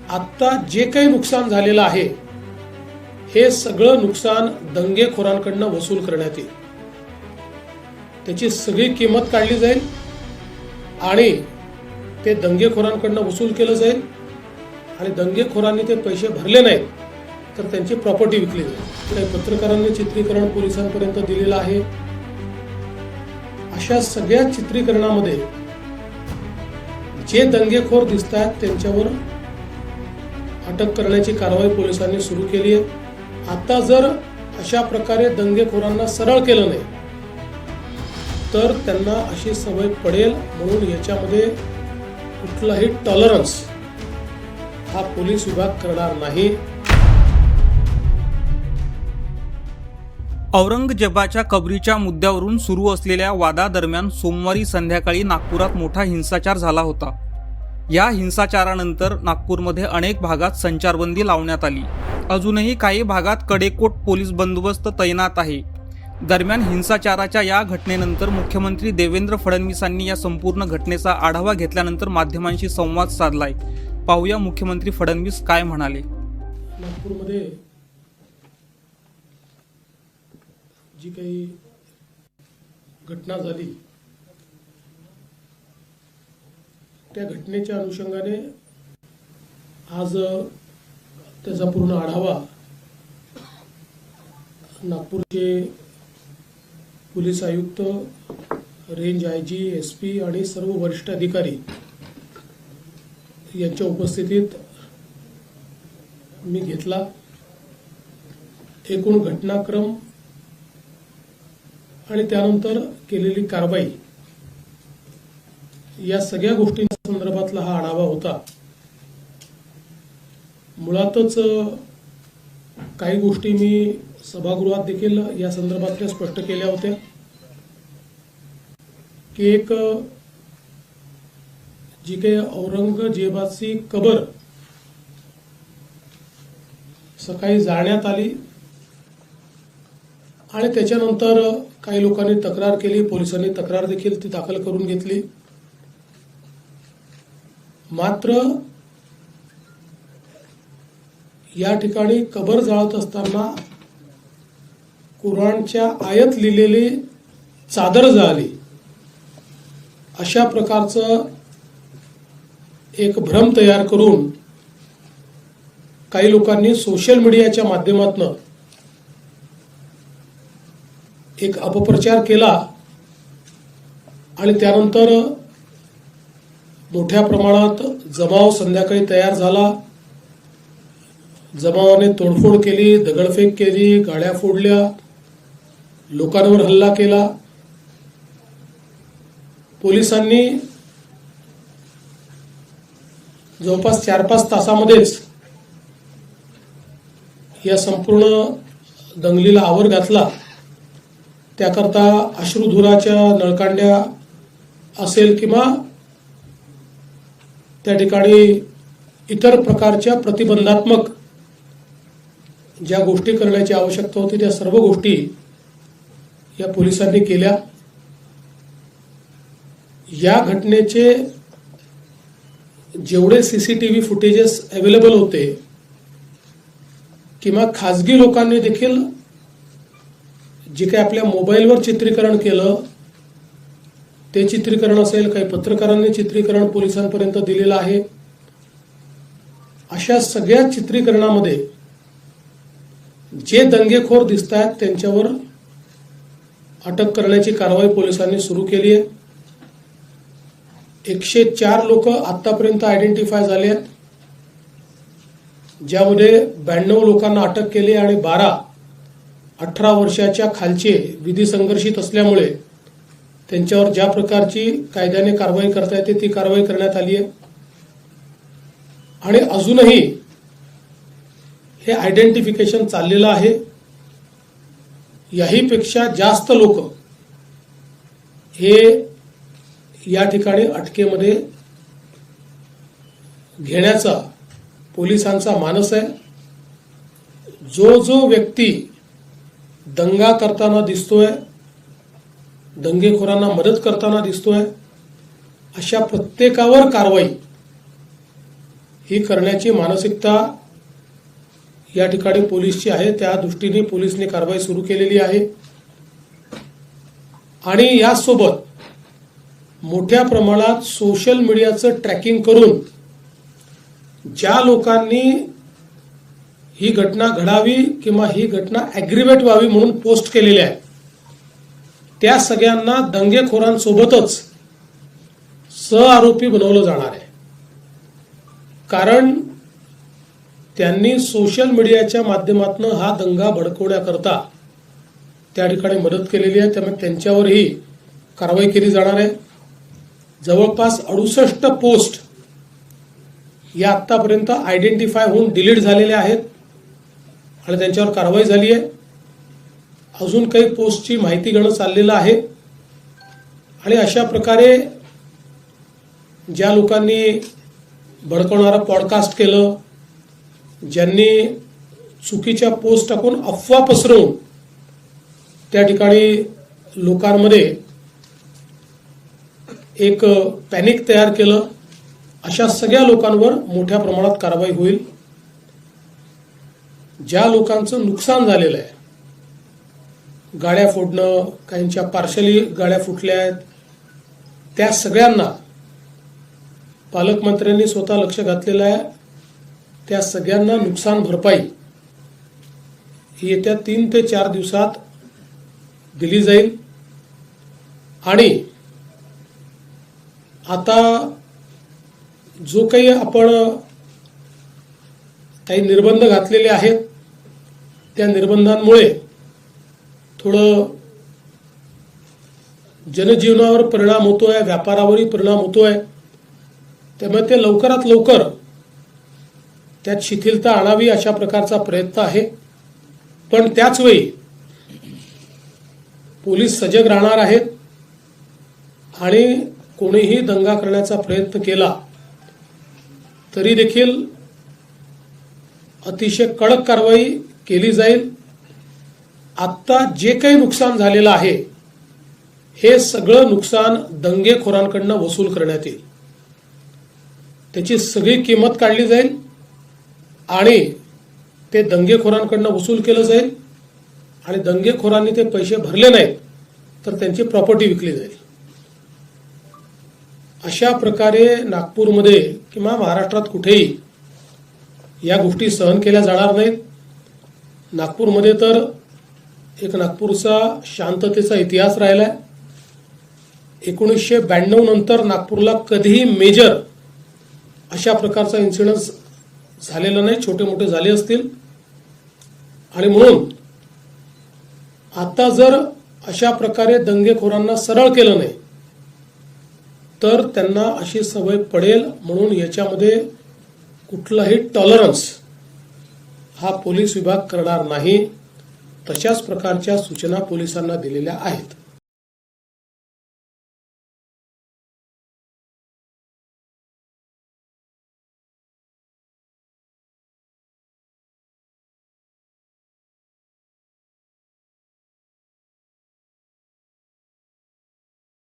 आता जे काही नुकसान झालेलं आहे हे सगळं नुकसान दंगेखोरांकडनं वसूल करण्यात येईल। त्याची सगळी किंमत काढली जाईल आणि ते दंगेखोरांकडनं वसूल केलं जाईल आणि दंगेखोरांनी ते पैसे भरले नाहीत तर त्यांची प्रॉपर्टी विकली जाईल। काही पत्रकारांनी चित्रीकरण पोलिसांपर्यंत दिलेलं आहे। अशा सगळ्या चित्रीकरणामध्ये जे दंगेखोर दिसत आहेत त्यांच्यावर अटक करण्याची कारवाई पोलिसांनी सुरू केली आहे। आता जर अशा प्रकारे दंगेखोरांना सरळ केलं नाही तर त्यांना अशी सवय पडेल, म्हणून याच्यामध्ये कुठलाही टॉलरन्स हा पोलीस विभाग करणार नाही। औरंगजेबाच्या कबरीच्या मुद्द्यावरून सुरू असलेल्या वादादरम्यान सोमवारी संध्याकाळी नागपुरात मोठा हिंसाचार झाला होता। या हिंसाचारानंतर नागपूरमध्ये अनेक भागात संचारबंदी लावण्यात आली। अजूनही काही भागात कडेकोट पोलीस बंदोबस्त तैनात आहे। दरम्यान हिंसाचाराच्या या घटनेनंतर मुख्यमंत्री देवेंद्र फडणवीसांनी या संपूर्ण घटनेचा आढावा घेतल्यानंतर माध्यमांशी संवाद साधलाय। पाहूया मुख्यमंत्री फडणवीस काय म्हणाले। नागपूरमध्ये जी काही घटना झाली त्या घटनेच्या अनुषंगाने आज त्याचा पूर्ण आढावा नागपूरचे पोलीस आयुक्त, रेंज आयजी, एसपी आणि सर्व वरिष्ठ अधिकारी यांच्या उपस्थितीत मी घेतला। एकूण घटनाक्रम आणि त्यानंतर केलेली कारवाई या सगळ्या गोष्टींच्या संदर्भातला हा आढावा होता। मुळातच काही गोष्टी मी सभागृहात देखील या संदर्भातल्या स्पष्ट केल्या होत्या की एक जी काही औरंगजेबाची कबर सकाळी जाळण्यात आली आणि त्याच्यानंतर काही लोकांनी तक्रार केली, पोलिसांनी तक्रार देखील ती दाखल करून घेतली। मात्र या ठिकाणी कबर जाळत असताना कुराणच्या आयत लिहिलेली चादर जाळली, अशा प्रकारचं एक भ्रम तयार करून काही लोकांनी सोशल मीडियाच्या माध्यमातून एक अपप्रचार केला आणि त्यानंतर मोठ्या प्रमाणात जमाव संध्याकाळी तयार झाला। जमावाने तोडफोड केली, दगडफेक केली, गाड्या फोडल्या, लोकांवर हल्ला केला। पोलिसांनी जवळपास 4-5 तासामध्येच या संपूर्ण दंगलीला आवर घातला। त्याकरता अश्रुधुराच्या नळकांड्या असेल किंवा त्या ठिकाणी इतर प्रकारच्या प्रतिबंधात्मक ज्या गोष्टी करण्याची आवश्यकता होती त्या सर्व गोष्टी या पोलिसांनी केल्या। या घटनेचे जेवढे सीसीटीव्ही फुटेजेस अवेलेबल होते किंवा खाजगी लोकांनी देखील जे काही आपल्या मोबाईलवर चित्रीकरण केलं ते चित्रीकरण असेल, काही पत्रकारांनी चित्रीकरण पोलिसांपर्यंत दिलेलं आहे। अशा सगळ्या चित्रीकरणामध्ये जे दंगेखोर दिसत आहेत त्यांच्यावर अटक करण्याची कारवाई पोलिसांनी सुरू केली आहे। 104 लोक आतापर्यंत आयडेंटिफाय झाले आहेत, ज्यामध्ये 92 लोकांना अटक केली आणि 18 वर्षाच्या खालचे विधी संघर्षित असल्यामुळे त्यांच्यावर ज्या प्रकारची कायद्याने कारवाई करता येते ती कारवाई करण्यात आली आहे। आणि अजूनही हे आयडेंटिफिकेशन चाललेलं आहे। याहीपेक्षा जास्त लोक हे या ठिकाणी अटकेमध्ये घेण्याचा पोलिसांचा मानस आहे। जो व्यक्ती दंगा करताना दिसतोय, दंगेखोरांना मदत करताना दिसतोय, अशा प्रत्येकावर कारवाई ही करण्याची मानसिकता या ठिकाणी पोलीसची आहे. त्या दृष्टीने पोलिसने कारवाई सुरू केलेली आहे. आणि यासोबत मोठ्या प्रमाणात सोशल मीडियाचं ट्रॅकिंग करून ज्या लोकांनी ही घटना घडावी किंवा ही घटना ॲग्रिवेट व्हावी म्हणून पोस्ट केलेल्या आहे त्या सगळ्यांना दंगेखोरांसोबतच सहआरोपी बनवलं जाणार आहे. कारण त्यांनी सोशल मीडियाच्या माध्यमातून हा दंगा भडकवण्याकरता त्या ठिकाणी मदत केलेली आहे. त्यामुळे त्यांच्यावरही कारवाई केली जाणार आहे. जवळपास 68 पोस्ट या आतापर्यंत आयडेंटिफाय होऊन डिलीट झालेल्या आहेत आणि त्यांच्यावर कारवाई झाली आहे. अजून काही पोस्टची माहिती घेणं चाललेलं आहे. आणि अशा प्रकारे ज्या लोकांनी भडकवणारं पॉडकास्ट केलं, ज्यांनी चुकीच्या पोस्ट टाकून अफवा पसरवून त्या ठिकाणी लोकांमध्ये एक पॅनिक तयार केलं, अशा सगळ्या लोकांवर मोठ्या प्रमाणात कारवाई होईल. ज्या लोकांचं नुकसान झालेलं आहे, गाड्या फोडणं, काहींच्या पार्शली गाड्या फुटल्या आहेत, त्या सगळ्यांना पालकमंत्र्यांनी स्वतः लक्ष घातलेलं आहे. त्या सगळ्यांना नुकसान भरपाई ही येत्या 3 ते 4 दिवसात दिली जाईल. आणि आता जो काही आपण काही निर्बंध घातलेले आहेत त्या निर्बंधांमुळे थोडं जनजीवनावर परिणाम होतोय, व्यापारावरही परिणाम होतोय. त्यामुळे ते लवकरात लवकर त्यात शिथिलता आणावी अशा प्रकारचा प्रयत्न आहे. पण त्याच वेळी पोलीस सजग राहणार आहेत आणि कोणीही दंगा करण्याचा प्रयत्न केला तरी देखील अतिशय कडक कारवाई केली जाईल. आत्ता जे काही नुकसान झालेलं आहे हे सगळं नुकसान दंगेखोरांकडनं वसूल करण्यात येईल. त्याची सगळी किंमत काढली जाईल आणि ते दंगेखोरांकडनं वसूल केलं जाईल. आणि दंगेखोरांनी ते पैसे भरले नाहीत तर त्यांची प्रॉपर्टी विकली जाईल. अशा प्रकारे नागपूरमध्ये किंवा महाराष्ट्रात कुठेही या गोष्टी सहन केल्या जाणार नाहीत. नागपूरमध्ये तर एक नागपूरचा शांततेचा इतिहास राहिला आहे. 1992 नंतर नागपूरला कधीही मेजर अशा प्रकारचा इन्सिडन्स झालेला नाही. छोटे मोठे झाले असतील. आणि म्हणून आता जर अशा प्रकारे दंगेखोरांना सरळ केलं नाही तर त्यांना अशी सवय पडेल. म्हणून याच्यामध्ये कुठलाही टॉलरन्स हा पोलीस विभाग करणार नाही. तशाच प्रकारच्या सूचना पोलिसांना दिलेल्या आहेत.